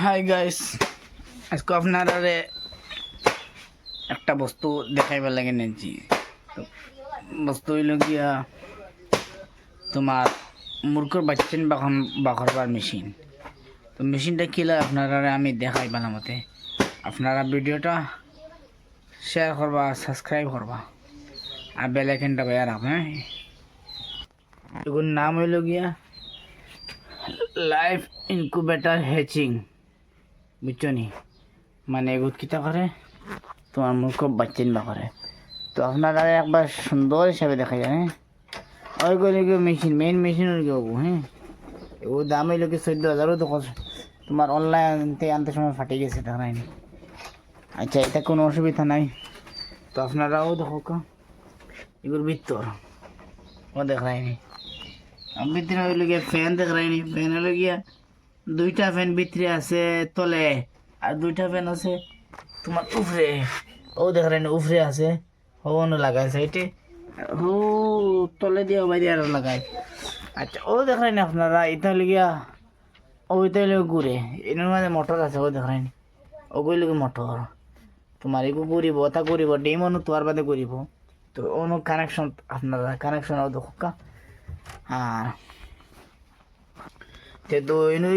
Hi guys, আজকে আপনারা একটা বস্তু দেখাইবার লাগে নিয়েছি। বস্তু হইল গিয়া তোমার মূর্খর বাচ্চেন বাখরবার মেশিন। তো মেশিনটা কিলা আপনারা আমি দেখাই বানা মতে। আপনারা ভিডিওটা শেয়ার করবা, সাবস্ক্রাইব করবা আর বেল আইকনটা বাজা রাখবেন। এগুলোর নাম হইল গিয়া লাইফ ইনকুবেটার হ্যাচিং, বুঝছো নি? মানে এগুলো কিতা করে তোমার মূর্খ বাচ্চেন বা করে। তো আপনারা একবার সুন্দর হিসাবে দেখা যায়। হ্যাঁ, ওইগুলো মেশিন, মেইন মেশিন হ্যাঁ, ও দাম হইল কি 14,000। তো তোমার অনলাইন থেকে আনতে সময় ফাটে গেছে, দেখায়নি। আচ্ছা, এটা কোনো অসুবিধা নাই। তো আপনারাও দেখো এগুলোর ভিতর ও দেখায়নি। ভিতরে হইল গিয়া ফ্যান দেখায়নি। ফ্যান হইল গিয়া দুইটা ফ্যান ভিতরে আছে তলে, আর দুইটা ফ্যান আছে তোমার উপরে। ও দেখায়নি উপরে আছে, ওনো লাগাইছে এটি তলে দিয়ে বাইরে আরো লাগাই। আচ্ছা, ও দেখায়নি আপনারা। এটা হইল গিয়া ওইটা হইলে ঘুরে, এর মাঝে মোটর আছে, ও দেখায়নি। ওগুলো মোটর তোমার এগু ঘুরিব, তা ঘুরিব ডিম অনু তোয়ার বাদে ঘুরিব। তো অনু কানেকশন আপনারা কানেকশন ও দেখা। আর তো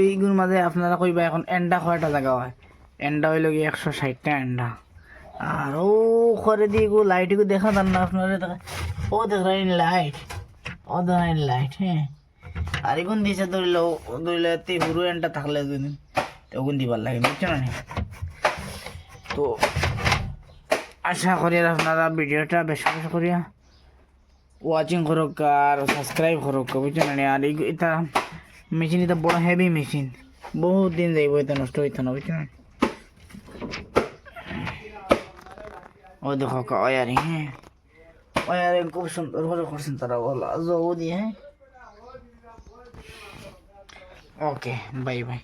এইগুলোর মাঝে আপনারা কইবা এখন এন্ডা কয়টা জায়গা হয়। এন্ডা হইল গিয়ে 160টা এন্ডা। আর ও করে দিয়ে গো লাইট গো দেখা যান না আপনারা। ও দেখাইন লাইট, ও দেখাইন লাইট। হ্যাঁ, আর এগুন দিছে ধরলে পুরো এন্ডা থাকলে ওগুন দিবার লাগে, বুঝছো না? তো আশা করি আপনারা ভিডিওটা বেশি বেশি করিয়া ওয়াচিং করুক আর সাবস্ক্রাইব করুক, বুঝছো না? আর এটা মেশিন, এটা বড় হেভি মেশিন, বহুত দিন যাইব, এটা নষ্ট হইতো না, বুঝছো না? ও দেখো ওয়ারিং। হ্যাঁ, ওয়ারিং খুব সুন্দর করে করছেন তারা, বলা জো দিয়ে। হ্যাঁ, ওকে, বাই বাই।